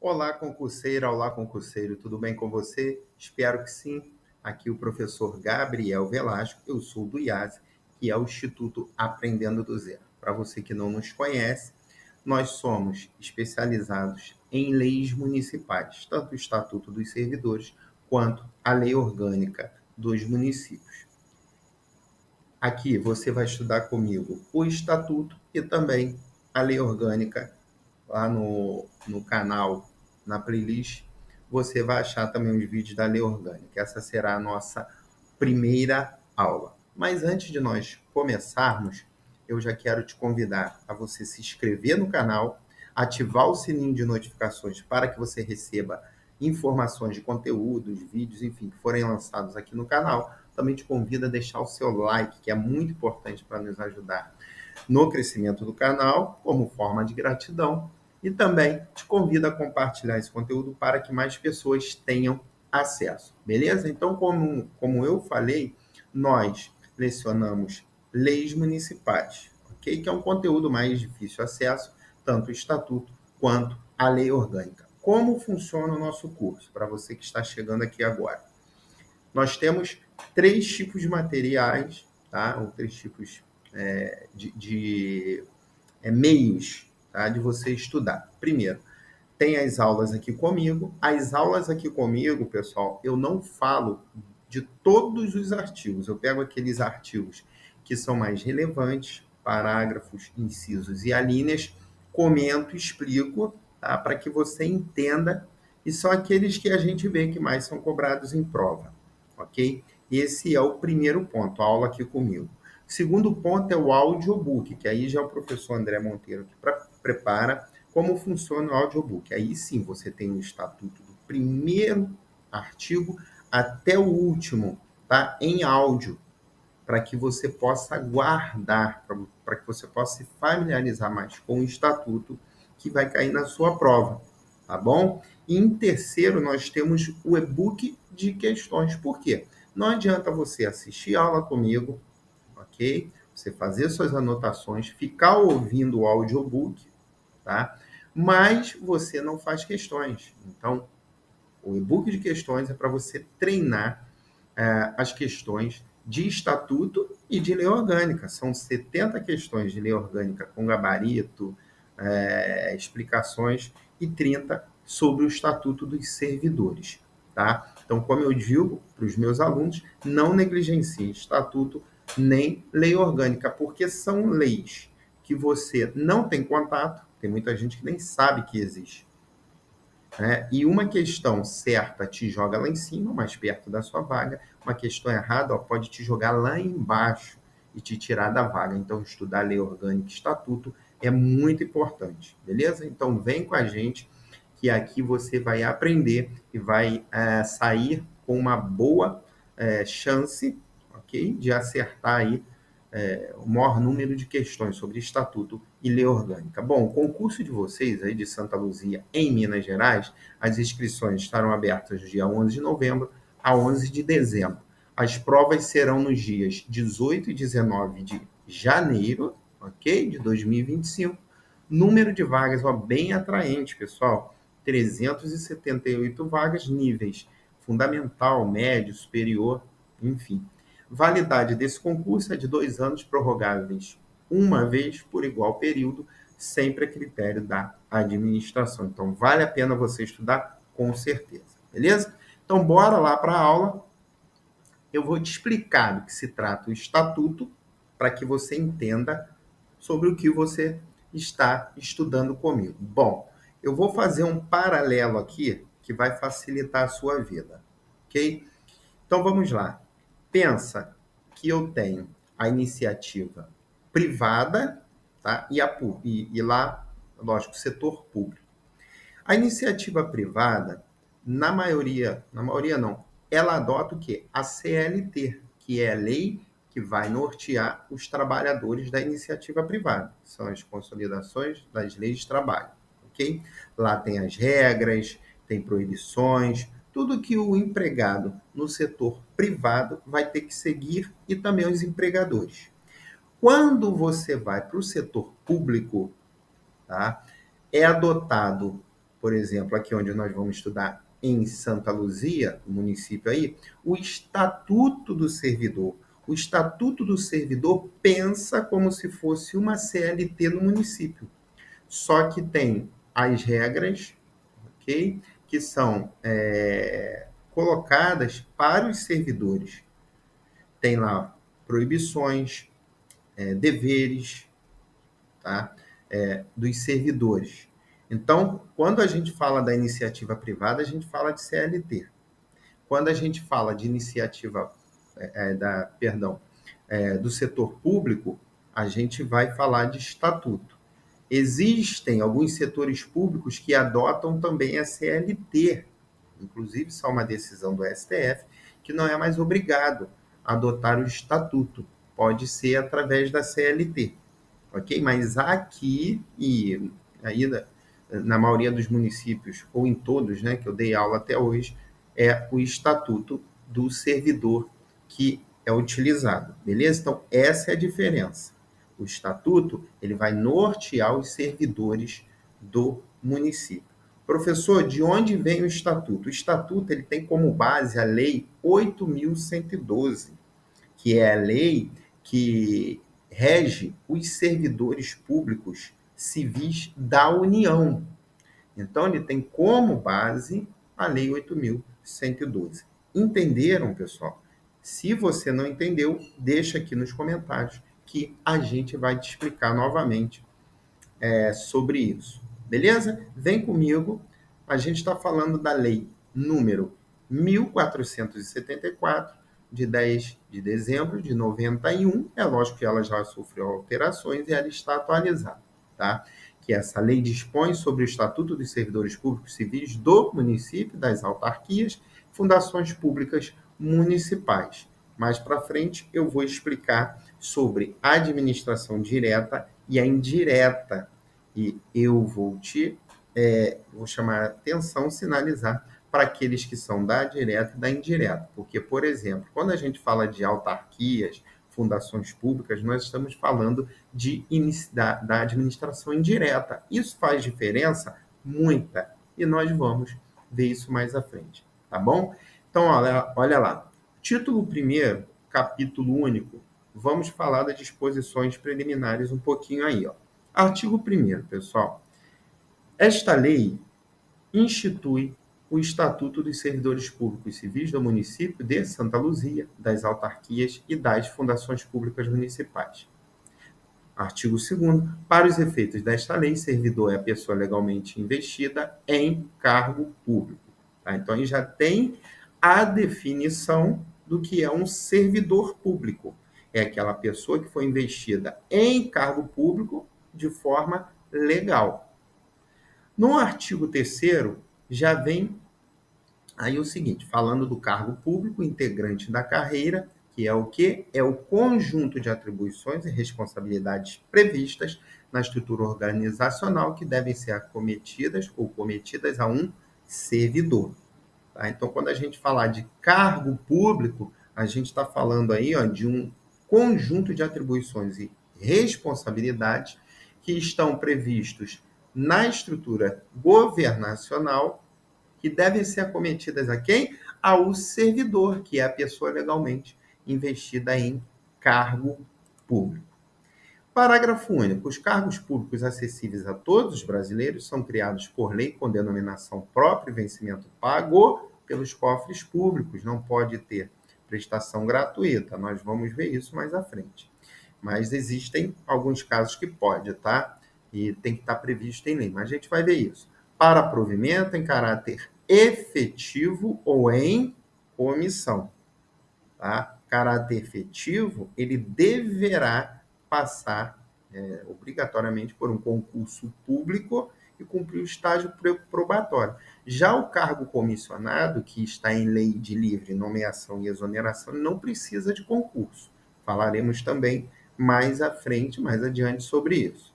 Olá concurseiro, tudo bem com você? Espero que sim. Aqui o professor Gabriel Velasco, eu sou do IASE, que é o Instituto Aprendendo do Zero. Para você que não nos conhece, nós somos especializados em leis municipais, tanto o Estatuto dos Servidores quanto a Lei Orgânica dos Municípios. Aqui você vai estudar comigo o Estatuto e também a Lei Orgânica lá no canal, na playlist, você vai achar também os vídeos da Lei Orgânica. Essa será a nossa primeira aula. Mas antes de nós começarmos, eu já quero te convidar a você se inscrever no canal, ativar o sininho de notificações para que você receba informações de conteúdos, vídeos, enfim, que forem lançados aqui no canal. Também te convido a deixar o seu like, que é muito importante para nos ajudar no crescimento do canal, como forma de gratidão. E também te convido a compartilhar esse conteúdo para que mais pessoas tenham acesso, beleza? Então, como eu falei, nós lecionamos leis municipais, ok? Que é um conteúdo mais difícil acesso, tanto o estatuto quanto a lei orgânica. Como funciona o nosso curso, para você que está chegando aqui agora? Nós temos três tipos de materiais, tá? Ou três tipos de meios, tá? De você estudar. Primeiro, tem as aulas aqui comigo. As aulas aqui comigo, pessoal, eu não falo de todos os artigos. Eu pego aqueles artigos que são mais relevantes, parágrafos, incisos e alíneas, comento, explico, tá? Para que você entenda, e são aqueles que a gente vê que mais são cobrados em prova, ok? Esse é o primeiro ponto, a aula aqui comigo. O segundo ponto é o audiobook, que aí já é o professor André Monteiro que prepara como funciona o audiobook. Aí sim você tem o estatuto do primeiro artigo até o último, tá? Em áudio, para que você possa guardar, para que você possa se familiarizar mais com o estatuto que vai cair na sua prova, tá bom? E em terceiro, nós temos o e-book de questões. Por quê? Não adianta você assistir a aula comigo, ok? Você fazer suas anotações, ficar ouvindo o audiobook, tá? Mas você não faz questões. Então, o e-book de questões é para você treinar as questões de estatuto e de lei orgânica. São 70 questões de lei orgânica com gabarito, explicações, e 30 sobre o estatuto dos servidores. Tá? Então, como eu digo para os meus alunos, não negligenciem estatuto nem lei orgânica, porque são leis que você não tem contato, tem muita gente que nem sabe que existe. Né? E uma questão certa te joga lá em cima, mais perto da sua vaga, uma questão errada pode te jogar lá embaixo e te tirar da vaga. Então, estudar lei orgânica e estatuto é muito importante, beleza? Então, vem com a gente, que aqui você vai aprender e vai sair com uma boa chance, ok? De acertar aí o maior número de questões sobre estatuto e lei orgânica. Bom, o concurso de vocês aí de Santa Luzia, em Minas Gerais, as inscrições estarão abertas do dia 11 de novembro a 11 de dezembro. As provas serão nos dias 18 e 19 de janeiro, ok? De 2025. Número de vagas, bem atraente, pessoal. 378 vagas, níveis fundamental, médio, superior, enfim. Validade desse concurso é de 2 anos, prorrogáveis uma vez por igual período, sempre a critério da administração. Então, vale a pena você estudar com certeza, beleza? Então, bora lá para a aula. Eu vou te explicar do que se trata o estatuto, para que você entenda sobre o que você está estudando comigo. Bom, eu vou fazer um paralelo aqui que vai facilitar a sua vida, ok? Então, vamos lá. Pensa que eu tenho a iniciativa privada, tá? E lá, lógico, setor público. A iniciativa privada, na maioria não, ela adota o quê? A CLT, que é a lei que vai nortear os trabalhadores da iniciativa privada. São as consolidações das leis de trabalho, ok? Lá tem as regras, tem proibições, tudo que o empregado no setor privado vai ter que seguir e também os empregadores. Quando você vai para o setor público, tá? É adotado por exemplo, aqui onde nós vamos estudar em Santa Luzia, o município aí, o Estatuto do Servidor. O Estatuto do Servidor pensa como se fosse uma CLT no município, só que tem as regras, ok? Que são colocadas para os servidores. Tem lá proibições, deveres, tá? Dos servidores. Então, quando a gente fala da iniciativa privada, a gente fala de CLT. Quando a gente fala de iniciativa do setor público, a gente vai falar de estatuto. Existem alguns setores públicos que adotam também a CLT, inclusive isso é uma decisão do STF, que não é mais obrigado a adotar o estatuto, pode ser através da CLT, ok? Mas aqui, e ainda na maioria dos municípios, ou em todos, né, que eu dei aula até hoje, é o estatuto do servidor que é utilizado, beleza? Então, essa é a diferença. O estatuto, ele vai nortear os servidores do município. Professor, de onde vem o estatuto? O estatuto, ele tem como base a lei 8.112, que é a lei que rege os servidores públicos civis da União. Então, ele tem como base a Lei 8.112. Entenderam, pessoal? Se você não entendeu, deixa aqui nos comentários que a gente vai te explicar novamente sobre isso. Beleza? Vem comigo. A gente está falando da lei número 1474, de 10 de dezembro de 91. É lógico que ela já sofreu alterações e ela está atualizada, tá? Que essa lei dispõe sobre o Estatuto dos Servidores Públicos Civis do município, das autarquias, fundações públicas municipais. Mais para frente eu vou explicar sobre a administração direta e a indireta. E eu vou vou chamar a atenção, sinalizar para aqueles que são da direta e da indireta. Porque, por exemplo, quando a gente fala de autarquias, fundações públicas, nós estamos falando da administração indireta. Isso faz diferença? Muita. E nós vamos ver isso mais à frente, tá bom? Então, olha lá. Título 1º, capítulo único, vamos falar das disposições preliminares um pouquinho aí, ó. Artigo 1º, pessoal. Esta lei institui o Estatuto dos Servidores Públicos Civis do município de Santa Luzia, das autarquias e das fundações públicas municipais. Artigo 2º. Para os efeitos desta lei, servidor é a pessoa legalmente investida em cargo público. Tá? Então, aí já tem a definição do que é um servidor público. É aquela pessoa que foi investida em cargo público de forma legal. No artigo 3º, já vem aí o seguinte, falando do cargo público, integrante da carreira, que é o quê? É o conjunto de atribuições e responsabilidades previstas na estrutura organizacional que devem ser acometidas ou cometidas a um servidor. Tá? Então, quando a gente falar de cargo público, a gente está falando aí de um conjunto de atribuições e responsabilidades que estão previstos na estrutura governacional que devem ser acometidas a quem? Ao servidor, que é a pessoa legalmente investida em cargo público. Parágrafo único. Os cargos públicos acessíveis a todos os brasileiros são criados por lei com denominação própria e vencimento pago pelos cofres públicos. Não pode ter prestação gratuita. Nós vamos ver isso mais à frente. Mas existem alguns casos que pode, tá? E tem que estar previsto em lei. Mas a gente vai ver isso. Para provimento em caráter efetivo ou em comissão. Tá? Caráter efetivo, ele deverá passar obrigatoriamente por um concurso público e cumprir o estágio probatório. Já o cargo comissionado, que está em lei de livre nomeação e exoneração, não precisa de concurso. Falaremos também mais à frente, mais adiante sobre isso.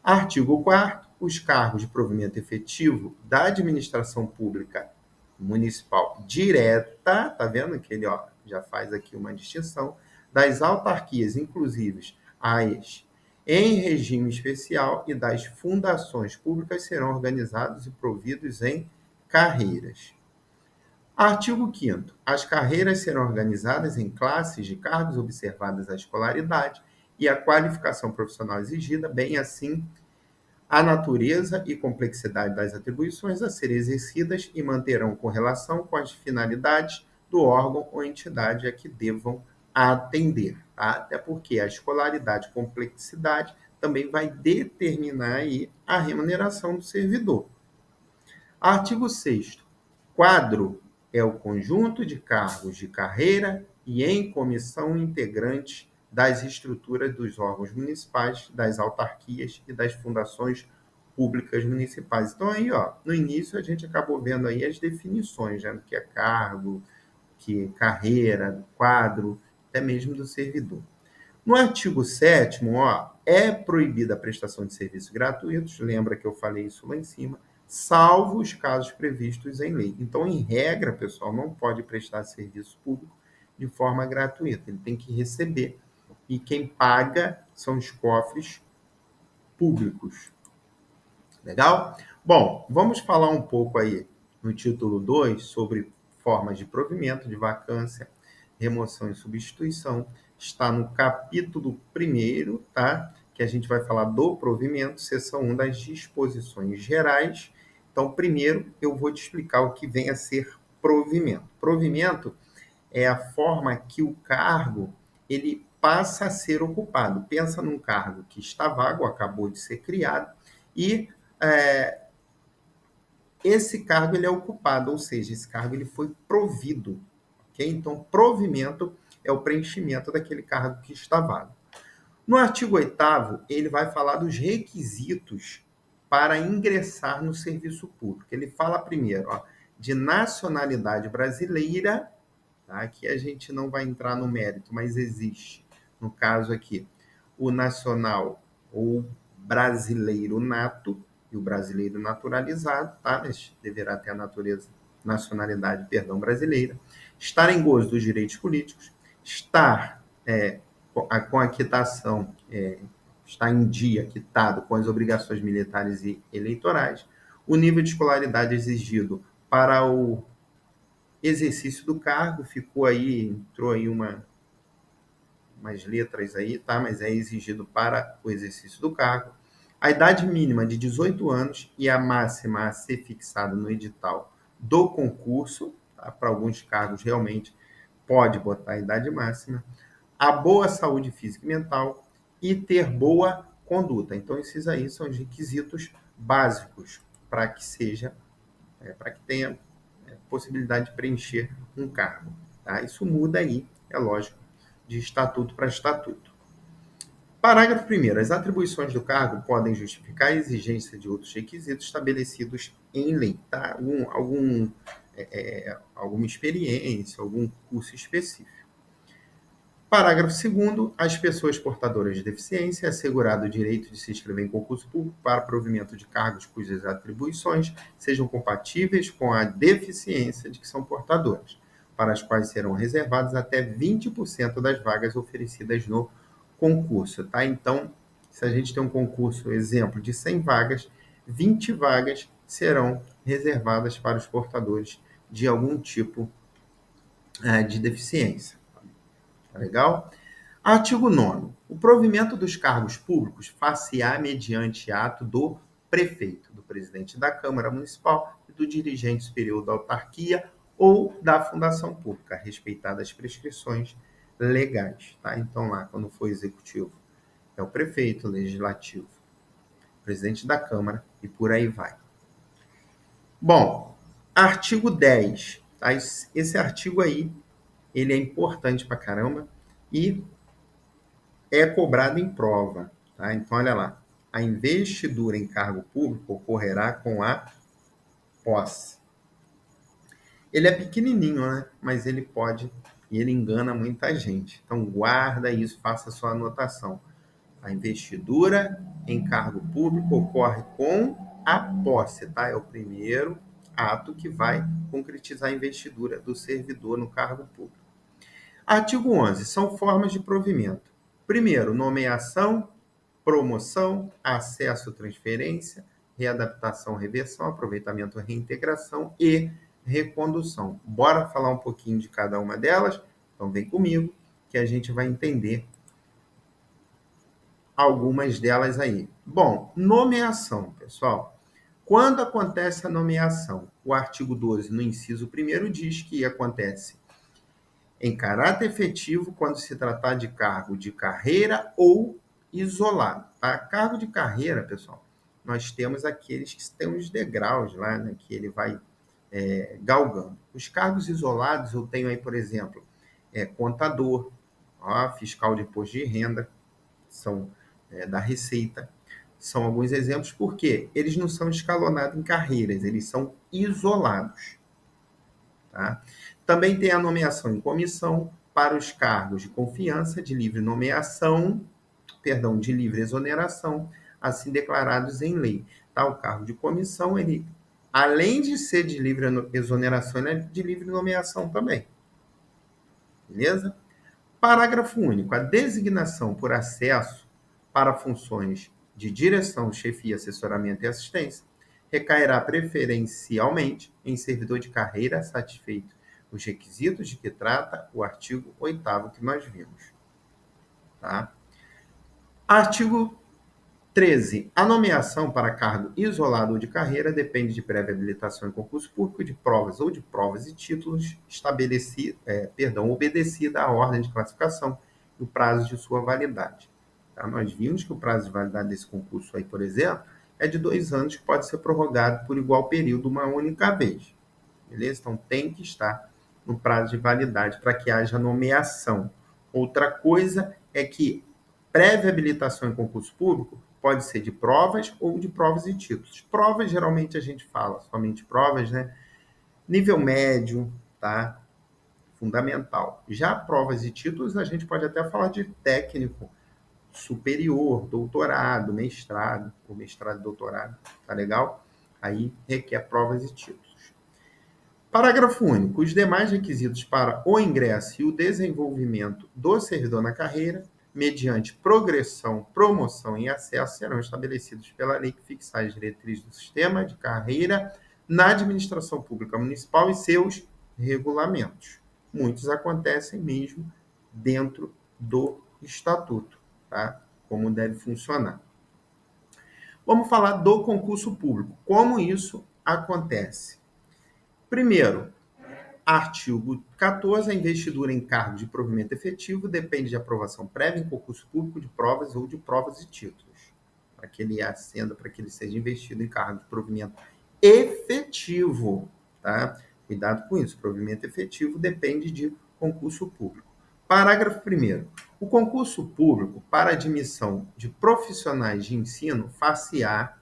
Artigo 4º. Os cargos de provimento efetivo da administração pública municipal direta, tá vendo que ele já faz aqui uma distinção, das autarquias, inclusive as em regime especial e das fundações públicas serão organizados e providos em carreiras. Artigo 5º. As carreiras serão organizadas em classes de cargos observadas a escolaridade e a qualificação profissional exigida, bem assim a natureza e complexidade das atribuições a serem exercidas e manterão correlação com as finalidades do órgão ou entidade a que devam atender. Tá? Até porque a escolaridade e complexidade também vai determinar aí a remuneração do servidor. Artigo 6º. Quadro é o conjunto de cargos de carreira e em comissão integrantes das estruturas dos órgãos municipais, das autarquias e das fundações públicas municipais. Então aí, ó, no início a gente acabou vendo aí as definições, né, do que é cargo, que é carreira, quadro, até mesmo do servidor. No artigo 7º, ó, é proibida a prestação de serviços gratuitos, lembra que eu falei isso lá em cima, salvo os casos previstos em lei. Então, em regra, pessoal, não pode prestar serviço público de forma gratuita, ele tem que receber. E quem paga são os cofres públicos. Legal? Bom, vamos falar um pouco aí no título 2 sobre formas de provimento de vacância, remoção e substituição. Está no capítulo 1º, tá? Que a gente vai falar do provimento, seção 1 das disposições gerais. Então, primeiro eu vou te explicar o que vem a ser provimento. Provimento é a forma que o cargo ele passa a ser ocupado. Pensa num cargo que está vago, acabou de ser criado, e esse cargo ele é ocupado, ou seja, esse cargo ele foi provido. Okay? Então, provimento é o preenchimento daquele cargo que está vago. No artigo 8º, ele vai falar dos requisitos para ingressar no serviço público. Ele fala primeiro, ó, de nacionalidade brasileira, tá? Aqui a gente não vai entrar no mérito, mas existe, no caso aqui, o nacional ou brasileiro nato e o brasileiro naturalizado, tá? Mas deverá ter a nacionalidade, brasileira. Estar em gozo dos direitos políticos, estar com a quitação, está em dia quitado com as obrigações militares e eleitorais, o nível de escolaridade exigido para o exercício do cargo ficou aí, entrou aí umas letras aí, tá? Mas é exigido para o exercício do cargo. A idade mínima de 18 anos e a máxima a ser fixada no edital do concurso, tá? Para alguns cargos realmente pode botar a idade máxima. A boa saúde física e mental e ter boa conduta. Então, esses aí são os requisitos básicos para que seja, para que tenha possibilidade de preencher um cargo. Tá? Isso muda aí, é lógico, de estatuto para estatuto. Parágrafo 1º. As atribuições do cargo podem justificar a exigência de outros requisitos estabelecidos em lei. Tá? Alguma experiência, algum curso específico. Parágrafo 2º. As pessoas portadoras de deficiência é assegurado o direito de se inscrever em concurso público para provimento de cargos cujas atribuições sejam compatíveis com a deficiência de que são portadoras, para as quais serão reservadas até 20% das vagas oferecidas no concurso. Tá? Então, se a gente tem um concurso, exemplo, de 100 vagas, 20 vagas serão reservadas para os portadores de algum tipo de deficiência. Tá legal? Artigo 9º. O provimento dos cargos públicos far-se-á mediante ato do prefeito, do presidente da Câmara Municipal e do dirigente superior da autarquia ou da fundação pública, respeitadas as prescrições legais. Tá? Então, lá, quando for executivo, é o prefeito, legislativo, presidente da Câmara e por aí vai. Bom, artigo 10. Tá? Esse artigo aí, ele é importante pra caramba e é cobrado em prova. Tá? Então, olha lá. A investidura em cargo público ocorrerá com a posse. Ele é pequenininho, né? Mas ele pode e ele engana muita gente. Então, guarda isso, faça a sua anotação. A investidura em cargo público ocorre com a posse, tá? É o primeiro ato que vai concretizar a investidura do servidor no cargo público. Artigo 11. São formas de provimento. Primeiro, nomeação promoção, acesso, transferência, readaptação, reversão, aproveitamento, reintegração e recondução. Bora falar um pouquinho de cada uma delas? Então vem comigo que a gente vai entender algumas delas aí. Bom, nomeação, pessoal. Quando acontece a nomeação? O artigo 12, no inciso 1º, diz que acontece em caráter efetivo quando se tratar de cargo de carreira ou isolado. Tá? Cargo de carreira, pessoal, nós temos aqueles que têm os degraus lá, né, que ele vai galgando. Os cargos isolados, eu tenho aí, por exemplo, contador, fiscal de imposto de renda, são da Receita. São alguns exemplos, porque eles não são escalonados em carreiras, eles são isolados. Tá? Também tem a nomeação em comissão para os cargos de confiança, de livre nomeação, de livre exoneração, assim declarados em lei. Tá? O cargo de comissão, ele, além de ser de livre exoneração, ele é de livre nomeação também. Beleza? Parágrafo único. A designação por acesso para funções de direção, chefia, assessoramento e assistência recairá preferencialmente em servidor de carreira satisfeito os requisitos de que trata o artigo 8º que nós vimos. Tá? Artigo 13. A nomeação para cargo isolado ou de carreira depende de prévia habilitação em concurso público, de provas ou de provas e títulos obedecida à ordem de classificação e o prazo de sua validade. Tá? Nós vimos que o prazo de validade desse concurso aí, por exemplo, é de 2 anos, que pode ser prorrogado por igual período uma única vez. Beleza? Então, tem que estar no prazo de validade para que haja nomeação. Outra coisa é que prévia habilitação em concurso público pode ser de provas ou de provas e títulos. Provas, geralmente, a gente fala somente provas, né? Nível médio, tá? Fundamental. Já provas e títulos, a gente pode até falar de técnico superior, doutorado, mestrado, ou mestrado e doutorado, tá legal? Aí requer provas e títulos. Parágrafo único. Os demais requisitos para o ingresso e o desenvolvimento do servidor na carreira, mediante progressão, promoção e acesso, serão estabelecidos pela lei que fixar as diretrizes do sistema de carreira na administração pública municipal e seus regulamentos. Muitos acontecem mesmo dentro do estatuto, tá? Como deve funcionar. Vamos falar do concurso público. Como isso acontece? Primeiro, artigo 14, a investidura em cargo de provimento efetivo depende de aprovação prévia em concurso público de provas ou de provas e títulos, para que ele ascenda, para que ele seja investido em cargo de provimento efetivo, tá? Cuidado com isso, provimento efetivo depende de concurso público. Parágrafo 1º. O concurso público para admissão de profissionais de ensino far-se-á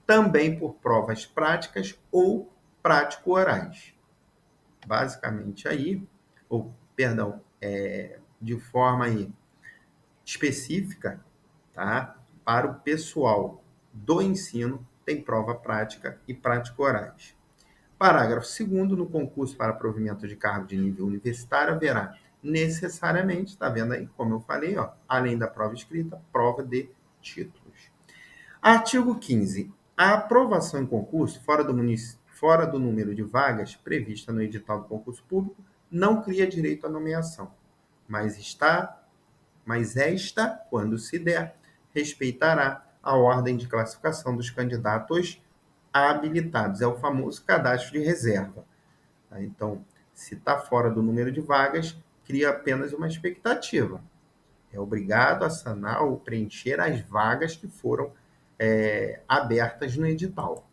também por provas práticas ou prático-orais. Basicamente aí, de forma aí específica, tá? Para o pessoal do ensino, tem prova prática e prático-orais. Parágrafo 2º, no concurso para provimento de cargo de nível universitário, haverá necessariamente, tá vendo aí, como eu falei, ó, além da prova escrita, prova de títulos. Artigo 15. A aprovação em concurso fora do número de vagas prevista no edital do concurso público não cria direito à nomeação, mas esta, quando se der, respeitará a ordem de classificação dos candidatos habilitados. É o famoso cadastro de reserva. Tá? Então, se está fora do número de vagas, cria apenas uma expectativa. É obrigado a sanar ou preencher as vagas que foram abertas no edital.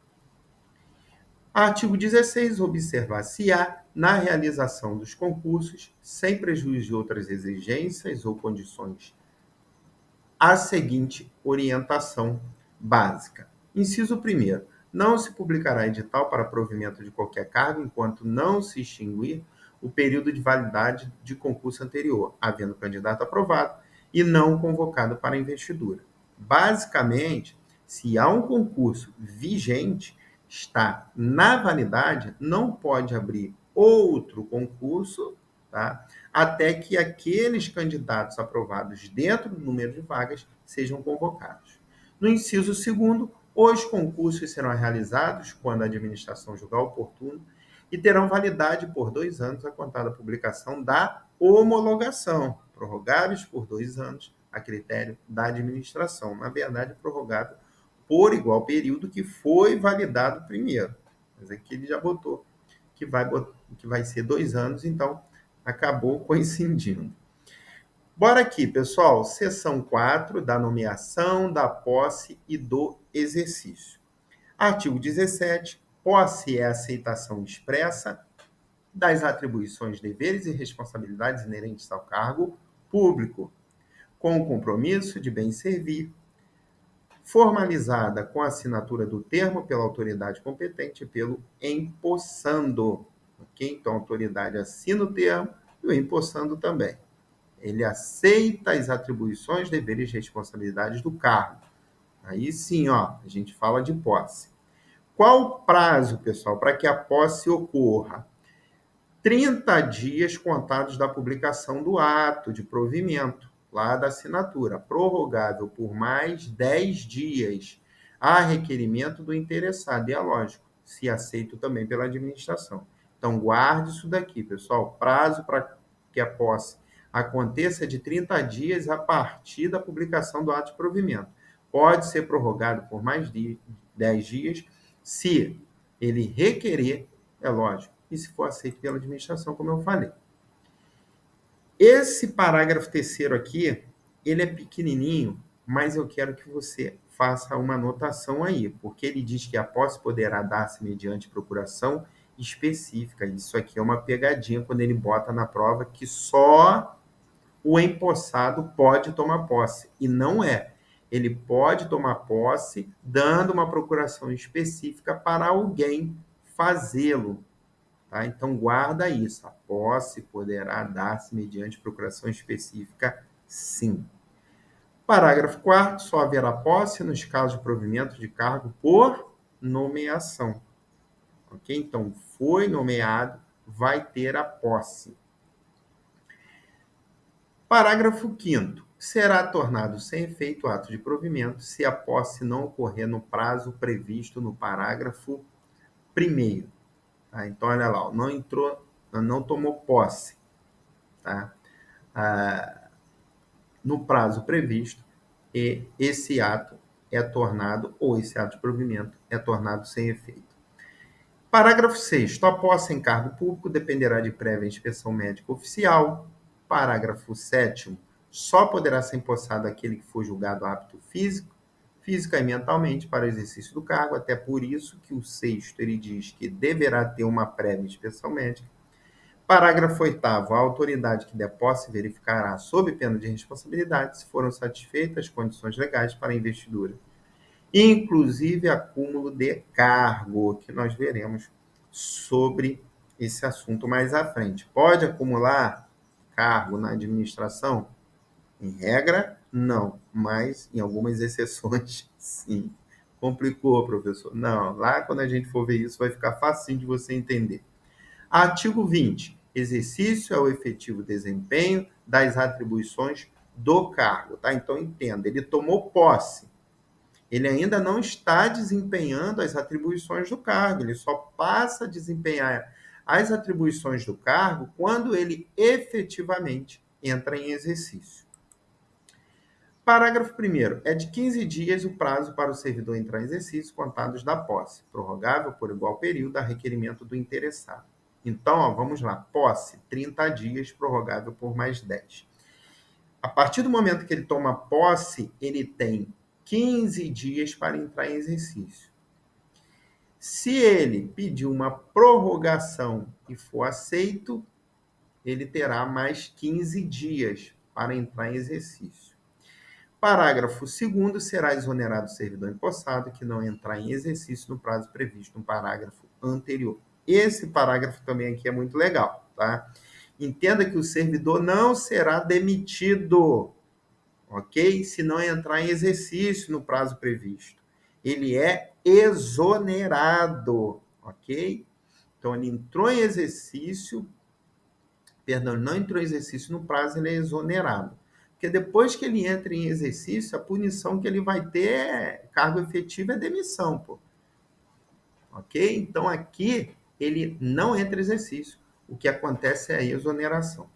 Artigo 16. Observar-se-á, na realização dos concursos, sem prejuízo de outras exigências ou condições, a seguinte orientação básica. Inciso 1º. Não se publicará edital para provimento de qualquer cargo enquanto não se extinguir o período de validade de concurso anterior, havendo candidato aprovado e não convocado para investidura. Basicamente, se há um concurso vigente, está na validade, não pode abrir outro concurso, tá? Até que aqueles candidatos aprovados dentro do número de vagas sejam convocados. No inciso segundo, os concursos serão realizados quando a administração julgar oportuno e terão validade por 2 anos a contar da publicação da homologação, prorrogáveis por 2 anos a critério da administração. Na verdade, prorrogável por igual período que foi validado primeiro. Mas aqui ele já botou que vai ser 2 anos, então acabou coincidindo. Bora aqui, pessoal, seção 4 da nomeação, da posse e do exercício. Artigo 17. Posse é a aceitação expressa das atribuições, deveres e responsabilidades inerentes ao cargo público, com o compromisso de bem servir, formalizada com a assinatura do termo pela autoridade competente e pelo empossando. Ok? Então, a autoridade assina o termo e o empossando também. Ele aceita as atribuições, deveres e responsabilidades do cargo. Aí sim, ó, a gente fala de posse. Qual o prazo, pessoal, para que a posse ocorra? 30 dias contados da publicação do ato de provimento, lá da assinatura, prorrogável por mais 10 dias, a requerimento do interessado. E é lógico, se aceito também pela administração. Então, guarde isso daqui, pessoal. Prazo para que a posse aconteça de 30 dias a partir da publicação do ato de provimento. Pode ser prorrogado por mais 10 dias, se ele requerer, é lógico, e se for aceito pela administração, como eu falei. Esse parágrafo terceiro aqui, ele é pequenininho, mas eu quero que você faça uma anotação aí, porque ele diz que a posse poderá dar-se mediante procuração específica. Isso aqui é uma pegadinha quando ele bota na prova que só o empossado pode tomar posse, e não é. Ele pode tomar posse dando uma procuração específica para alguém fazê-lo. Tá? Então, guarda isso. A posse poderá dar-se mediante procuração específica, sim. Parágrafo 4º. Só haverá posse nos casos de provimento de cargo por nomeação. Ok? Então, foi nomeado, vai ter a posse. Parágrafo 5º. Será tornado sem efeito o ato de provimento se a posse não ocorrer no prazo previsto no parágrafo 1º. Tá? Então, olha lá, não tomou posse, tá? No prazo previsto, e esse ato é tornado, ou esse ato de provimento é tornado sem efeito. Parágrafo 6º. A posse em cargo público dependerá de prévia inspeção médica oficial. Parágrafo 7º. Só poderá ser empossado aquele que for julgado apto física e mentalmente para o exercício do cargo, até por isso que o 6º ele diz que deverá ter uma prévia inspeção médica. Parágrafo 8º. A autoridade que der posse verificará, sob pena de responsabilidade, se foram satisfeitas as condições legais para a investidura, inclusive acúmulo de cargo, que nós veremos sobre esse assunto mais à frente. Pode acumular cargo na administração? Em regra, não, mas em algumas exceções, sim. Complicou, professor? Não, lá quando a gente for ver isso, vai ficar facinho de você entender. Artigo 20. Exercício é o efetivo desempenho das atribuições do cargo, tá? Então, entenda, ele tomou posse. Ele ainda não está desempenhando as atribuições do cargo, ele só passa a desempenhar as atribuições do cargo quando ele efetivamente entra em exercício. Parágrafo 1º. É de 15 dias o prazo para o servidor entrar em exercício, contados da posse, prorrogável por igual período a requerimento do interessado. Então, ó, vamos lá. Posse, 30 dias, prorrogável por mais 10. A partir do momento que ele toma posse, ele tem 15 dias para entrar em exercício. Se ele pedir uma prorrogação e for aceito, ele terá mais 15 dias para entrar em exercício. Parágrafo 2º. Será exonerado o servidor empossado que não entrar em exercício no prazo previsto no parágrafo anterior. Esse parágrafo também aqui é muito legal, tá? Entenda que o servidor não será demitido, ok? Se não entrar em exercício no prazo previsto. Ele é exonerado, ok? Então, ele entrou em exercício, perdão, não entrou em exercício no prazo, ele é exonerado. Porque depois que ele entra em exercício, a punição que ele vai ter cargo efetivo é demissão, pô. Ok? Então aqui ele não entra em exercício. O que acontece é a exoneração.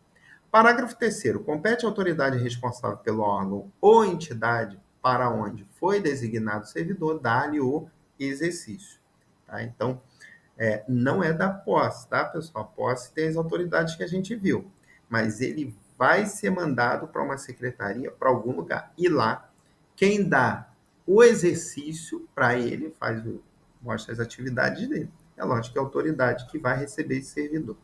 Parágrafo 3º. Compete à autoridade responsável pelo órgão ou entidade para onde foi designado o servidor dar-lhe o exercício. Tá? Então, não é da posse, tá, pessoal? A posse tem as autoridades que a gente viu, mas ele vai ser mandado para uma secretaria, para algum lugar. E lá, quem dá o exercício para ele, mostra as atividades dele. É lógico que é a autoridade que vai receber esse servidor.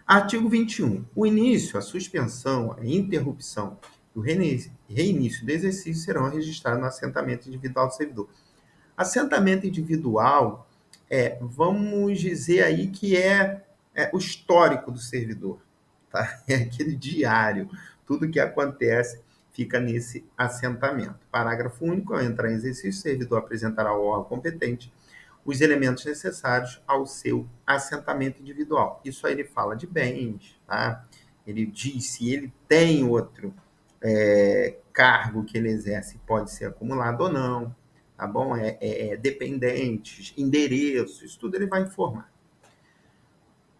Artigo 21. O início, a suspensão, a interrupção e o reinício do exercício serão registrados no assentamento individual do servidor. Assentamento individual vamos dizer aí que é o histórico do servidor, tá? É aquele diário, tudo que acontece fica nesse assentamento. Parágrafo único, ao entrar em exercício, o servidor apresentará ao órgão competente os elementos necessários ao seu assentamento individual. Isso aí ele fala de bens, tá? Ele diz se ele tem outro cargo que ele exerce pode ser acumulado ou não, tá bom? Dependentes, endereços, tudo ele vai informar.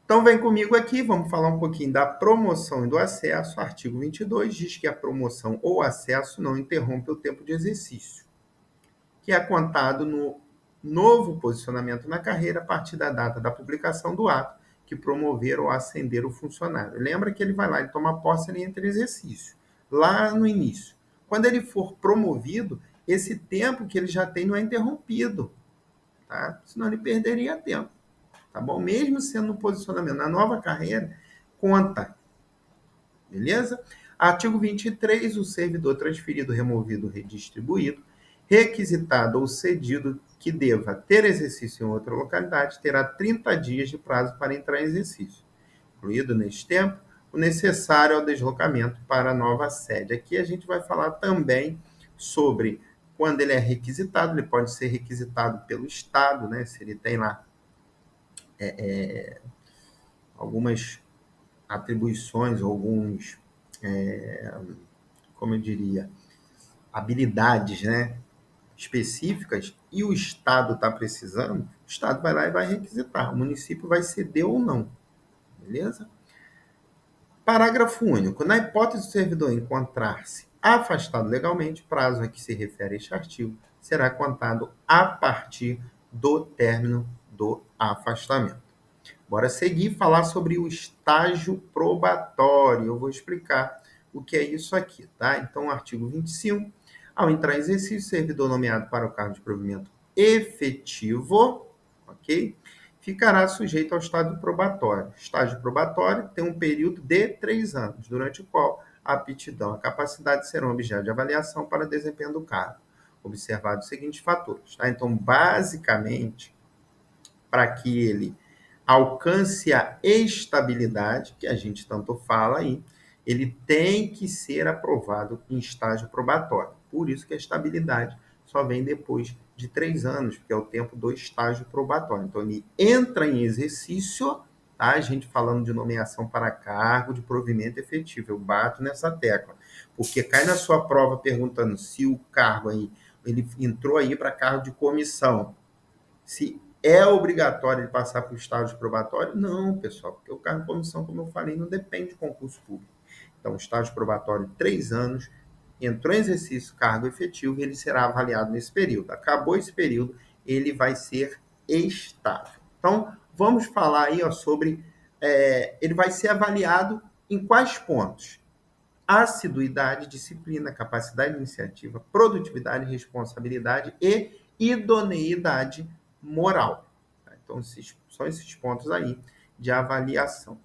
Então, vem comigo aqui, vamos falar um pouquinho da promoção e do acesso. Artigo 22 diz que a promoção ou acesso não interrompe o tempo de exercício, que é contado no novo posicionamento na carreira a partir da data da publicação do ato que promover ou ascender o funcionário. Lembra que ele vai lá e toma posse, ele entra em exercício, lá no início. Quando ele for promovido, esse tempo que ele já tem não é interrompido, tá? Senão ele perderia tempo, tá bom? Mesmo sendo no posicionamento na nova carreira, conta, beleza? Artigo 23, o servidor transferido, removido, redistribuído, requisitado ou cedido que deva ter exercício em outra localidade, terá 30 dias de prazo para entrar em exercício, incluído neste tempo o necessário ao deslocamento para a nova sede. Aqui a gente vai falar também sobre quando ele é requisitado, ele pode ser requisitado pelo Estado, né? Se ele tem lá algumas atribuições, alguns, como eu diria, habilidades, né, específicas, e o Estado está precisando, o Estado vai lá e vai requisitar. O município vai ceder ou não, beleza? Parágrafo único. Na hipótese do servidor encontrar-se afastado legalmente, prazo a que se refere este artigo será contado a partir do término do afastamento. Bora seguir e falar sobre o estágio probatório. Eu vou explicar o que é isso aqui, tá? Então, artigo 25. Ao entrar em exercício, o servidor nomeado para o cargo de provimento efetivo, ok? Ficará sujeito ao estágio probatório. O estágio probatório tem um período de 3 anos, durante o qual a aptidão e a capacidade serão objeto de avaliação para desempenho do cargo, observados os seguintes fatores, tá? Então, basicamente, para que ele alcance a estabilidade, que a gente tanto fala aí, ele tem que ser aprovado em estágio probatório. Por isso que a estabilidade só vem depois de 3 anos, porque é o tempo do estágio probatório. Então, ele entra em exercício, tá? A gente falando de nomeação para cargo de provimento efetivo. Eu bato nessa tecla, porque cai na sua prova perguntando se o cargo aí, ele entrou aí para cargo de comissão, se é obrigatório ele passar para o estágio probatório? Não, pessoal, porque o cargo de comissão, como eu falei, não depende de concurso público. Então, estágio probatório, 3 anos, entrou em exercício cargo efetivo e ele será avaliado nesse período. Acabou esse período, ele vai ser estável. Então, vamos falar aí sobre... ele vai ser avaliado em quais pontos? Assiduidade, disciplina, capacidade de iniciativa, produtividade, responsabilidade e idoneidade moral. Então, são esses pontos aí de avaliação.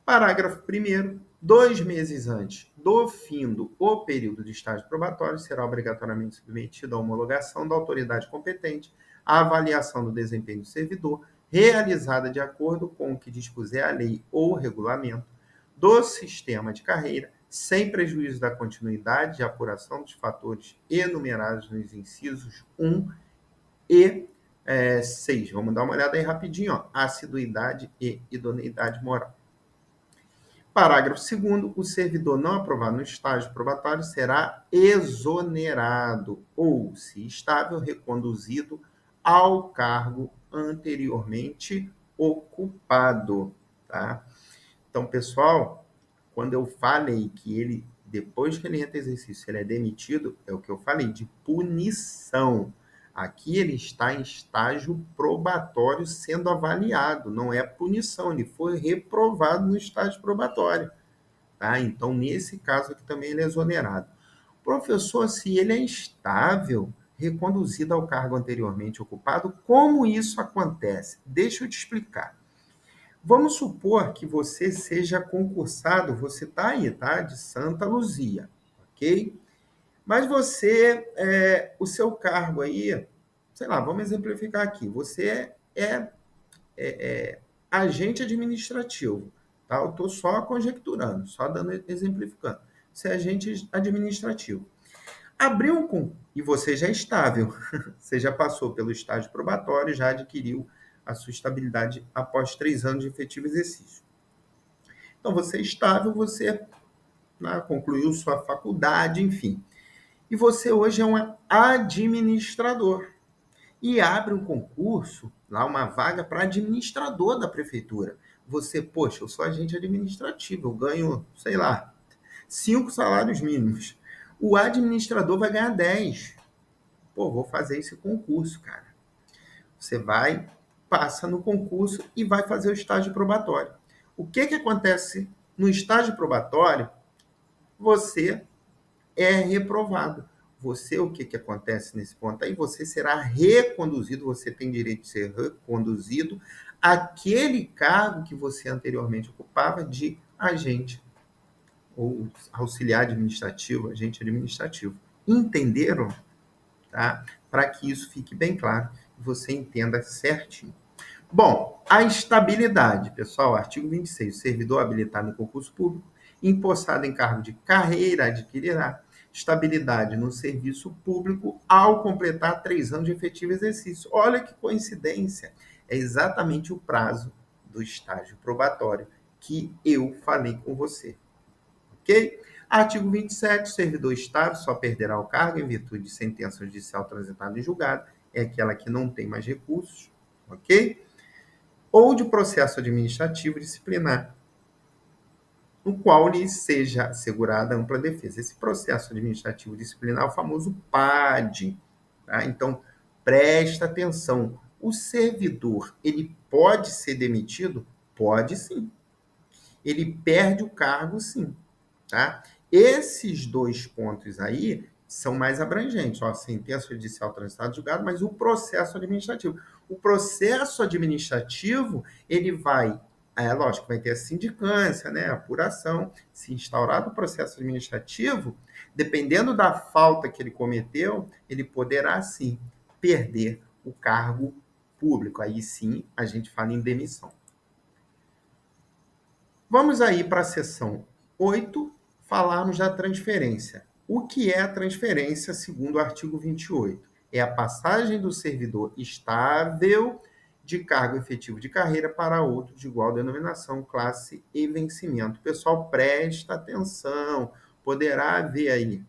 Parágrafo 1º. 2 meses antes do fim do período de estágio probatório, será obrigatoriamente submetido à homologação da autoridade competente a avaliação do desempenho do servidor, realizada de acordo com o que dispuser a lei ou regulamento do sistema de carreira, sem prejuízo da continuidade e apuração dos fatores enumerados nos incisos 1 e 6. Vamos dar uma olhada aí rapidinho, ó. Assiduidade e idoneidade moral. Parágrafo 2º, o servidor não aprovado no estágio probatório será exonerado ou, se estável, reconduzido ao cargo anteriormente ocupado, tá? Então, pessoal, quando eu falei que ele, depois que ele entra em exercício, ele é demitido, é o que eu falei, de punição. Aqui ele está em estágio probatório sendo avaliado, não é punição, ele foi reprovado no estágio probatório, tá? Então, nesse caso aqui também ele é exonerado. Professor, se ele é estável, reconduzido ao cargo anteriormente ocupado, como isso acontece? Deixa eu te explicar. Vamos supor que você seja concursado, você está aí, tá? De Santa Luzia, ok? Mas você, o seu cargo aí, sei lá, vamos exemplificar aqui. Você agente administrativo, tá? Eu estou só conjecturando, só dando exemplificando. Você é agente administrativo. Abriu um concurso e você já é estável. Você já passou pelo estágio probatório, já adquiriu a sua estabilidade após 3 anos de efetivo exercício. Então, você é estável, você, né, concluiu sua faculdade, enfim. E você hoje é um administrador. E abre um concurso, lá uma vaga para administrador da prefeitura. Você, poxa, eu sou agente administrativo, eu ganho, sei lá, 5 salários mínimos. O administrador vai ganhar 10. Pô, vou fazer esse concurso, cara. Você vai, passa no concurso e vai fazer o estágio probatório. O que que acontece no estágio probatório? Você é reprovado. Você, o que que acontece nesse ponto aí? Você será reconduzido, você tem direito de ser reconduzido àquele cargo que você anteriormente ocupava de agente ou auxiliar administrativo, agente administrativo. Entenderam? Tá? Para que isso fique bem claro e você entenda certinho. Bom, a estabilidade, pessoal, artigo 26, o servidor habilitado em concurso público, empossado em cargo de carreira, adquirirá estabilidade no serviço público ao completar 3 anos de efetivo exercício. Olha que coincidência, é exatamente o prazo do estágio probatório que eu falei com você, ok? Artigo 27, o servidor estável só perderá o cargo em virtude de sentença judicial transitada em julgado, é aquela que não tem mais recursos, ok? Ou de processo administrativo disciplinar, no qual lhe seja assegurada ampla defesa. Esse processo administrativo disciplinar é o famoso PAD, tá? Então, presta atenção. O servidor, ele pode ser demitido? Pode sim. Ele perde o cargo, sim, tá? Esses 2 pontos aí são mais abrangentes, ó, sentença judicial transitada em julgado, mas o processo administrativo. O processo administrativo, ele vai, lógico, vai ter a sindicância, né, a apuração. Se instaurado o processo administrativo, dependendo da falta que ele cometeu, ele poderá, sim, perder o cargo público. Aí, sim, a gente fala em demissão. Vamos aí para a seção 8, falarmos da transferência. O que é a transferência, segundo o artigo 28? É a passagem do servidor estável de cargo efetivo de carreira para outro de igual denominação, classe e vencimento. Pessoal, presta atenção. Poderá haver aí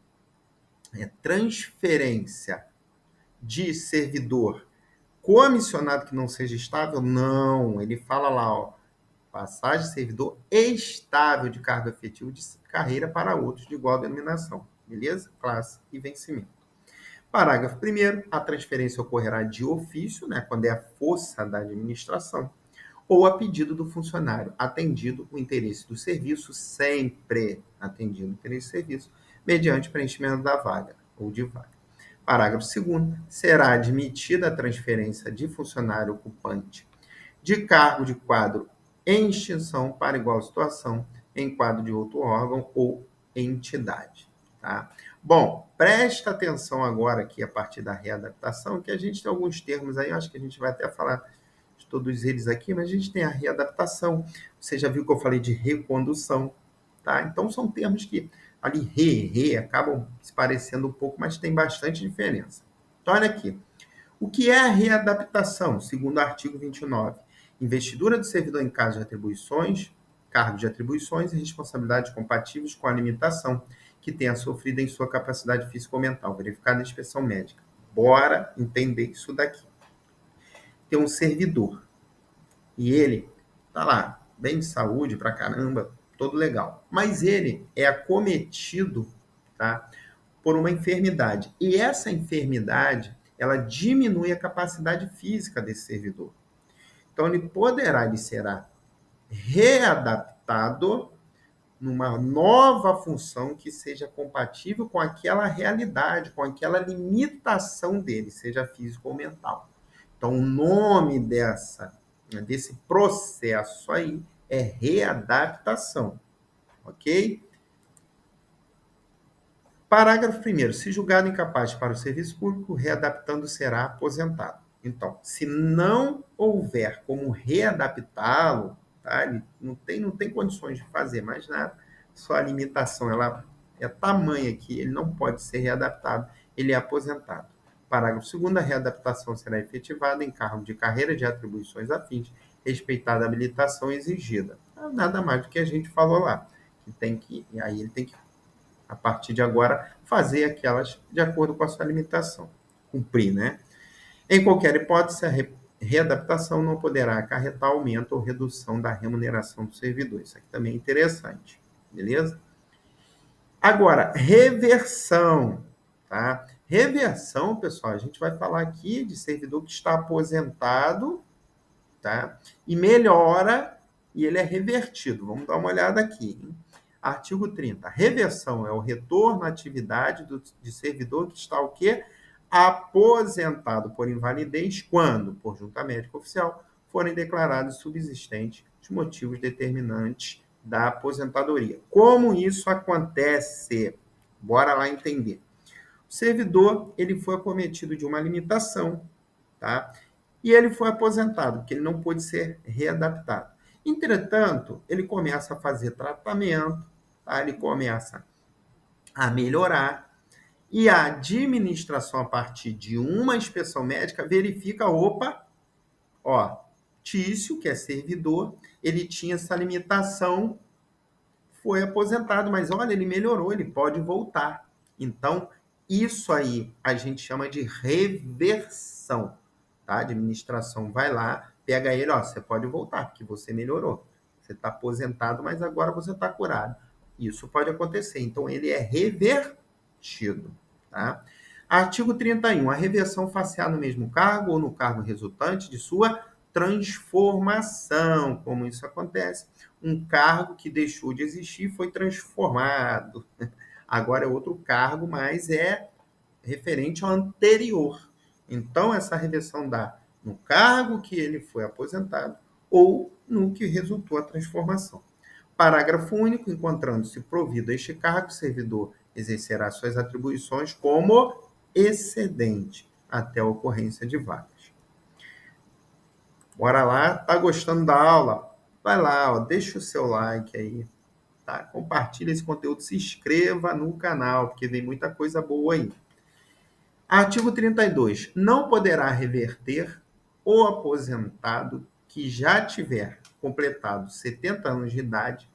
transferência de servidor comissionado que não seja estável? Não. Ele fala lá, ó, passagem de servidor estável de cargo efetivo de carreira para outros de igual denominação. Beleza? Classe e vencimento. Parágrafo 1º, a transferência ocorrerá de ofício, né, quando é a força da administração, ou a pedido do funcionário, atendido o interesse do serviço, sempre atendido o interesse do serviço, mediante preenchimento da vaga ou de vaga. Parágrafo 2º, será admitida a transferência de funcionário ocupante de cargo de quadro em extinção para igual situação em quadro de outro órgão ou entidade. Tá? Bom, presta atenção agora aqui a partir da readaptação, que a gente tem alguns termos aí, acho que a gente vai até falar de todos eles aqui, mas a gente tem a readaptação, você já viu que eu falei de recondução, tá? Então são termos que ali acabam se parecendo um pouco, mas tem bastante diferença. Então olha aqui, o que é a readaptação, segundo o artigo 29? Investidura do servidor em caso de atribuições cargos de atribuições e responsabilidades compatíveis com a limitação que tenha sofrido em sua capacidade física ou mental, verificada em inspeção médica. Bora entender isso daqui. Tem um servidor e ele tá lá, bem de saúde pra caramba, todo legal. Mas ele é acometido, tá, por uma enfermidade. E essa enfermidade, ela diminui a capacidade física desse servidor. Então, ele será readaptado numa nova função que seja compatível com aquela realidade, com aquela limitação dele, seja físico ou mental. Então, o nome desse processo aí é readaptação, ok? Parágrafo 1º. Se julgado incapaz para o serviço público, readaptando será aposentado. Então, se não houver como readaptá-lo, tá? Ele não tem condições de fazer mais nada, sua limitação ela é tamanha que ele não pode ser readaptado, ele é aposentado. Parágrafo 2º. A readaptação será efetivada em cargo de carreira de atribuições afins, respeitada a habilitação exigida. Nada mais do que a gente falou lá. Aí ele tem que, a partir de agora, fazer aquelas de acordo com a sua limitação. Cumprir, né? Em qualquer hipótese, a readaptação não poderá acarretar aumento ou redução da remuneração do servidor. Isso aqui também é interessante, beleza? Agora, reversão, tá? Reversão, pessoal, a gente vai falar aqui de servidor que está aposentado, tá? E melhora e ele é revertido. Vamos dar uma olhada aqui, hein? Artigo 30. Reversão é o retorno à atividade de servidor que está o quê? Aposentado por invalidez quando, por junta médica oficial, forem declarados subsistentes os motivos determinantes da aposentadoria. Como isso acontece? Bora lá entender. O servidor, ele foi acometido de uma limitação, tá? E ele foi aposentado, porque ele não pôde ser readaptado. Entretanto, ele começa a fazer tratamento, tá? Ele começa a melhorar, e a administração, a partir de uma inspeção médica, verifica, opa, ó, Tício, que é servidor, ele tinha essa limitação, foi aposentado, mas olha, ele melhorou, ele pode voltar. Então, isso aí a gente chama de reversão, tá? A administração vai lá, pega ele, ó, você pode voltar, porque você melhorou. Você está aposentado, mas agora você está curado. Isso pode acontecer. Então, ele é revertido, tá? Artigo 31. A reversão far-se-á no mesmo cargo ou no cargo resultante de sua transformação. Como isso acontece? Um cargo que deixou de existir foi transformado. Agora é outro cargo, mas é referente ao anterior. Então, essa reversão dá no cargo que ele foi aposentado ou no que resultou a transformação. Parágrafo único. Encontrando-se provido a este cargo, o servidor exercerá suas atribuições como excedente até a ocorrência de vagas. Bora lá, tá gostando da aula? Vai lá, ó, deixa o seu like aí, tá? Compartilha esse conteúdo, se inscreva no canal, porque vem muita coisa boa aí. Artigo 32. Não poderá reverter o aposentado que já tiver completado 70 anos de idade.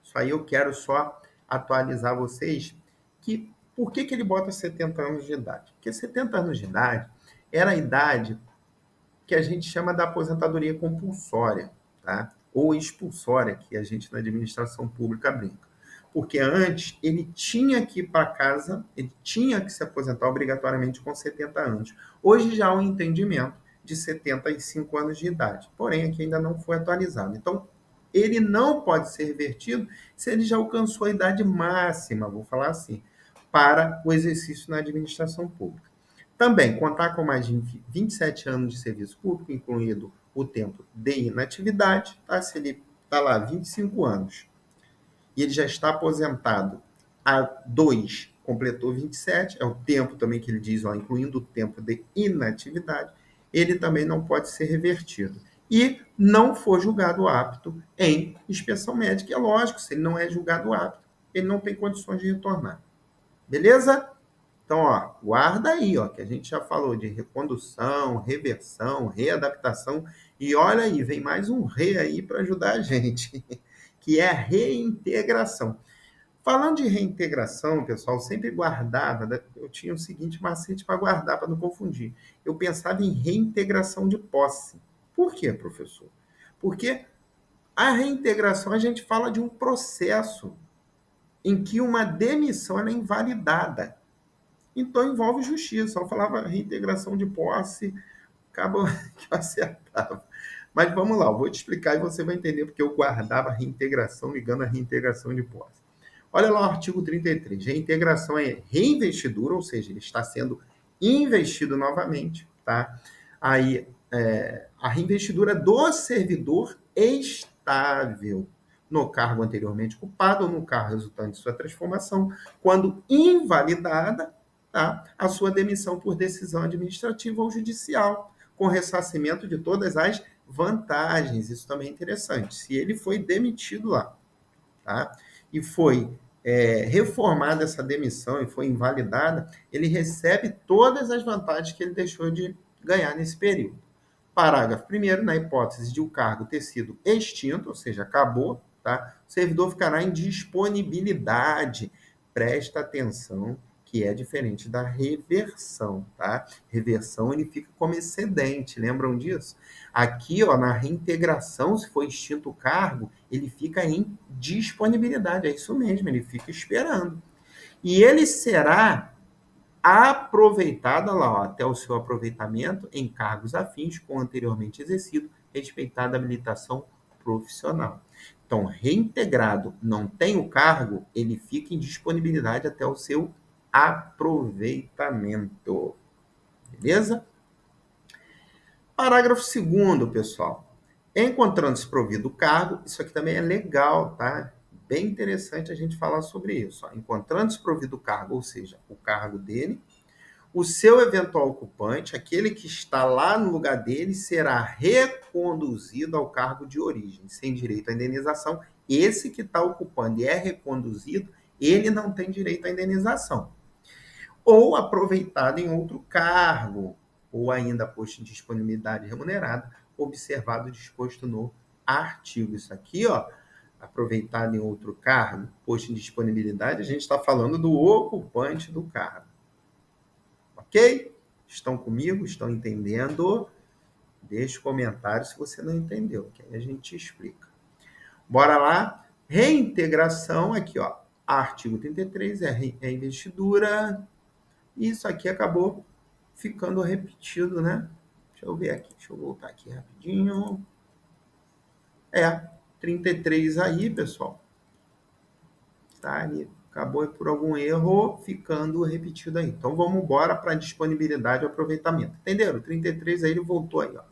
Isso aí eu quero só atualizar vocês que por que ele bota 70 anos de idade? Porque 70 anos de idade era a idade que a gente chama da aposentadoria compulsória, tá? Ou expulsória, que a gente na administração pública brinca. Porque antes ele tinha que ir para casa, ele tinha que se aposentar obrigatoriamente com 70 anos. Hoje já há um entendimento de 75 anos de idade, porém aqui ainda não foi atualizado. Então, ele não pode ser revertido se ele já alcançou a idade máxima, vou falar assim, para o exercício na administração pública. Também, contar com mais de 27 anos de serviço público, incluído o tempo de inatividade, tá? Se ele está lá 25 anos e ele já está aposentado há 2, completou 27, é o tempo também que ele diz, ó, incluindo o tempo de inatividade, ele também não pode ser revertido. E não for julgado apto em inspeção médica. É lógico, se ele não é julgado apto, ele não tem condições de retornar. Beleza? Então, ó, guarda aí, ó, que a gente já falou de recondução, reversão, readaptação. E olha aí, vem mais um re aí para ajudar a gente. que é a reintegração. Falando de reintegração, pessoal, eu sempre guardava, né? Eu tinha o seguinte macete para guardar, para não confundir. Eu pensava em reintegração de posse. Por quê, professor? Porque a reintegração a gente fala de um processo em que uma demissão é invalidada. Então envolve justiça. Eu falava reintegração de posse, acaba que eu acertava. Mas vamos lá, eu vou te explicar e você vai entender porque eu guardava a reintegração ligando a reintegração de posse. Olha lá o artigo 33. Reintegração é reinvestidura, ou seja, ele está sendo investido novamente, tá? Aí, a reinvestidura do servidor estável no cargo anteriormente ocupado ou no cargo resultante de sua transformação, quando invalidada, tá? A sua demissão por decisão administrativa ou judicial, com ressarcimento de todas as vantagens. Isso também é interessante. Se ele foi demitido lá, tá? E foi reformada essa demissão e foi invalidada, ele recebe todas as vantagens que ele deixou de ganhar nesse período. Parágrafo 1º, na hipótese de o cargo ter sido extinto, ou seja, acabou, tá? O servidor ficará em disponibilidade. Presta atenção que é diferente da reversão, tá? Reversão ele fica como excedente, lembram disso? Aqui, ó, na reintegração, se for extinto o cargo, ele fica em disponibilidade, é isso mesmo, ele fica esperando. E ele será aproveitada lá, ó, até o seu aproveitamento em cargos afins com o anteriormente exercido, respeitada a habilitação profissional. Então, reintegrado, não tem o cargo, ele fica em disponibilidade até o seu aproveitamento. Beleza? Parágrafo 2º, pessoal. Encontrando-se provido o cargo, isso aqui também é legal, tá? Bem interessante a gente falar sobre isso. Encontrando-se provido o cargo, ou seja, o cargo dele, o seu eventual ocupante, aquele que está lá no lugar dele, será reconduzido ao cargo de origem, sem direito à indenização. Esse que está ocupando e é reconduzido, ele não tem direito à indenização. Ou aproveitado em outro cargo, ou ainda posto em disponibilidade remunerada, observado o disposto no artigo. Isso aqui, ó, aproveitado em outro cargo, posto em disponibilidade, a gente está falando do ocupante do cargo. Ok? Estão comigo? Estão entendendo? Deixe comentário se você não entendeu, que aí a gente explica. Bora lá. Reintegração, aqui, ó. Artigo 33 é investidura. Isso aqui acabou ficando repetido, né? Deixa eu ver aqui. Deixa eu voltar aqui rapidinho. 33 aí, pessoal. Tá ali. Acabou por algum erro ficando repetido aí. Então, vamos embora para disponibilidade e aproveitamento. Entenderam? 33 aí, ele voltou aí, ó.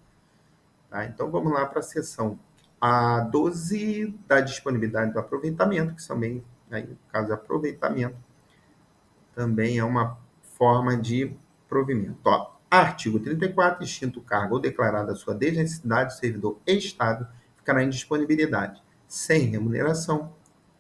Tá? Então, vamos lá para a seção A12 da disponibilidade do aproveitamento, que também, aí, no caso de aproveitamento, também é uma forma de provimento. Ó, artigo 34, extinto o cargo ou declarada a sua desnecessidade, o servidor estável ficará em disponibilidade, sem remuneração,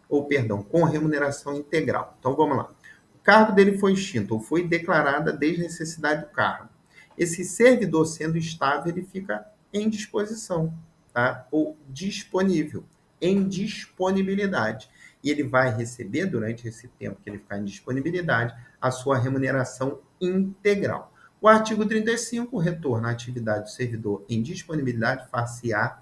ou, perdão, com remuneração integral. Então, vamos lá. O cargo dele foi extinto ou foi declarada a desnecessidade do cargo. Esse servidor, sendo estável, ele fica em disposição, tá? Ou disponível, em disponibilidade. E ele vai receber, durante esse tempo que ele ficar em disponibilidade, a sua remuneração integral. O artigo 35, retorno à atividade do servidor em disponibilidade far-se-á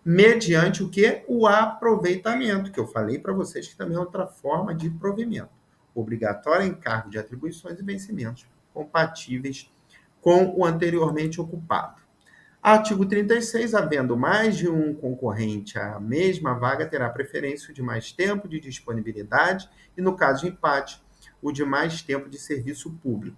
mediante o que? O aproveitamento, que eu falei para vocês que também é outra forma de provimento. Obrigatório encargo de atribuições e vencimentos compatíveis com o anteriormente ocupado. Artigo 36, havendo mais de um concorrente à mesma vaga, terá preferência o de mais tempo de disponibilidade e, no caso de empate, o de mais tempo de serviço público.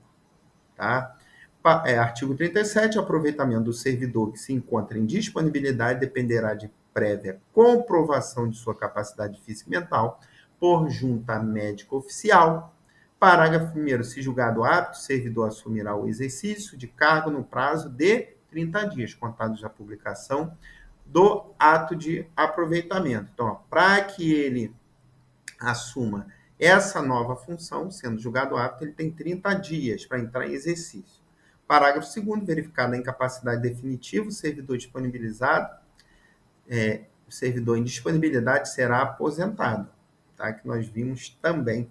Tá? Artigo 37, o aproveitamento do servidor que se encontra em disponibilidade dependerá de prévia comprovação de sua capacidade física e mental por junta médica oficial. Parágrafo 1º, se julgado apto, o servidor assumirá o exercício de cargo no prazo de 30 dias, contados da publicação do ato de aproveitamento. Então, para que ele assuma essa nova função, sendo julgado apto, ele tem 30 dias para entrar em exercício. Parágrafo 2º, verificada a incapacidade definitiva, o servidor disponibilizado o servidor em disponibilidade será aposentado, tá? Que nós vimos também.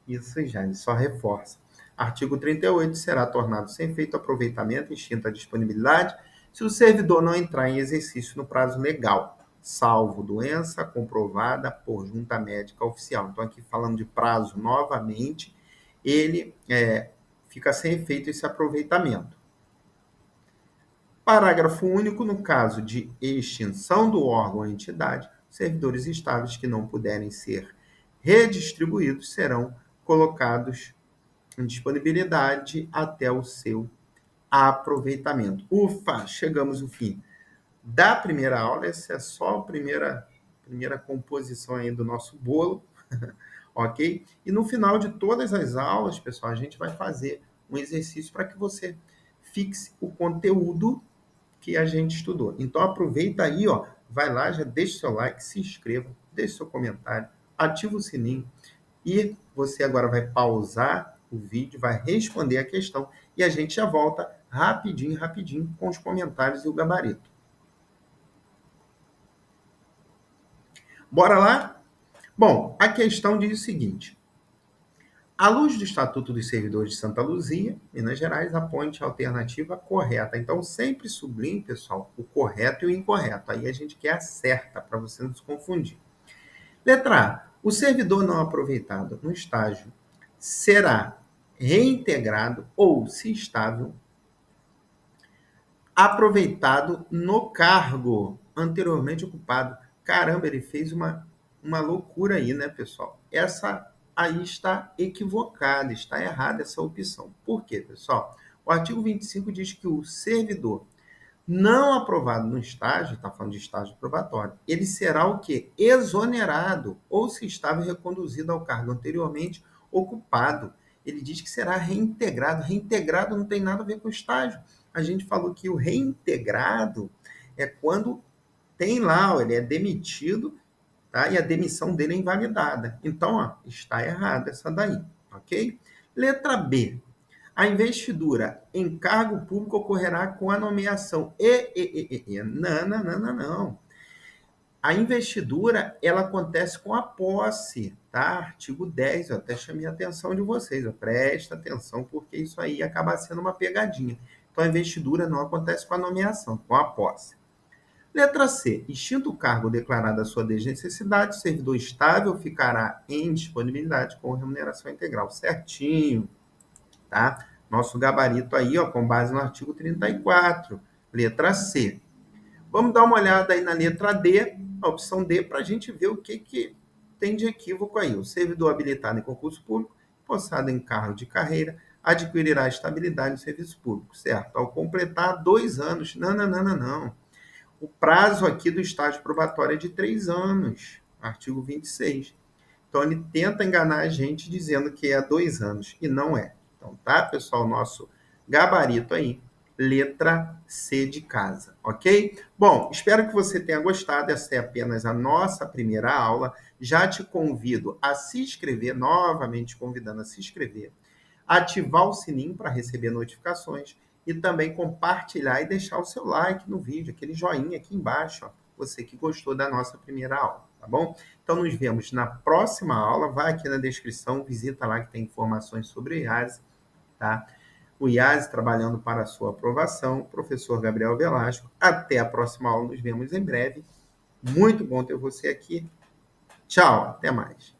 Isso já, ele só reforça. Artigo 38, será tornado sem efeito aproveitamento, extinta a disponibilidade, se o servidor não entrar em exercício no prazo legal, salvo doença comprovada por junta médica oficial. Então, aqui falando de prazo novamente, ele fica sem efeito esse aproveitamento. Parágrafo único, no caso de extinção do órgão ou entidade, servidores estáveis que não puderem ser redistribuídos serão colocados em disponibilidade até o seu aproveitamento. Ufa, chegamos ao fim da primeira aula. Essa é só a primeira composição aí do nosso bolo, ok? E no final de todas as aulas, pessoal, a gente vai fazer um exercício para que você fixe o conteúdo que a gente estudou. Então aproveita aí, ó, vai lá, já deixa o seu like, se inscreva, deixe seu comentário, ativa o sininho e você agora vai pausar o vídeo, vai responder a questão e a gente já volta rapidinho com os comentários e o gabarito. Bora lá? Bom, a questão diz o seguinte: à luz do Estatuto dos Servidores de Santa Luzia, Minas Gerais, aponte a alternativa correta. Então, sempre sublinhe, pessoal, o correto e o incorreto. Aí a gente quer a certa, para você não se confundir. Letra A. O servidor não aproveitado no estágio será reintegrado ou, se estável, aproveitado no cargo anteriormente ocupado. Caramba, ele fez uma loucura aí, né, pessoal? Essa aí está equivocada, está errada essa opção. Por quê, pessoal? O artigo 25 diz que o servidor não aprovado no estágio, está falando de estágio probatório, ele será o quê? Exonerado, ou se estava reconduzido ao cargo anteriormente ocupado. Ele diz que será reintegrado. Reintegrado não tem nada a ver com estágio. A gente falou que o reintegrado é quando tem lá, ele é demitido, tá? E a demissão dele é invalidada. Então, ó, está errada essa daí, ok? Letra B. A investidura em cargo público ocorrerá com a nomeação. Não. A investidura, ela acontece com a posse, tá? Artigo 10, eu até chamei a atenção de vocês, presta atenção, porque isso aí acaba sendo uma pegadinha. Então, a investidura não acontece com a nomeação, com a posse. Letra C. Extinto o cargo declarado a sua desnecessidade, o servidor estável ficará em disponibilidade com remuneração integral. Certinho, tá? Nosso gabarito aí, ó, com base no artigo 34, letra C. Vamos dar uma olhada aí na letra D, a opção D, para a gente ver o que tem de equívoco aí. O servidor habilitado em concurso público, possado em cargo de carreira, adquirirá estabilidade no serviço público, certo? Ao completar 2 anos. Não. O prazo aqui do estágio probatório é de 3 anos, artigo 26. Então, ele tenta enganar a gente dizendo que é 2 anos, e não é. Então, tá, pessoal? Nosso gabarito aí, letra C de casa, ok? Bom, espero que você tenha gostado. Essa é apenas a nossa primeira aula. Já te convido a se inscrever, novamente convidando a se inscrever, ativar o sininho para receber notificações e também compartilhar e deixar o seu like no vídeo, aquele joinha aqui embaixo, ó, você que gostou da nossa primeira aula, tá bom? Então, nos vemos na próxima aula. Vai aqui na descrição, visita lá que tem informações sobre o IASE, tá? O IASE trabalhando para a sua aprovação, professor Gabriel Velasco. Até a próxima aula, nos vemos em breve. Muito bom ter você aqui. Tchau, até mais.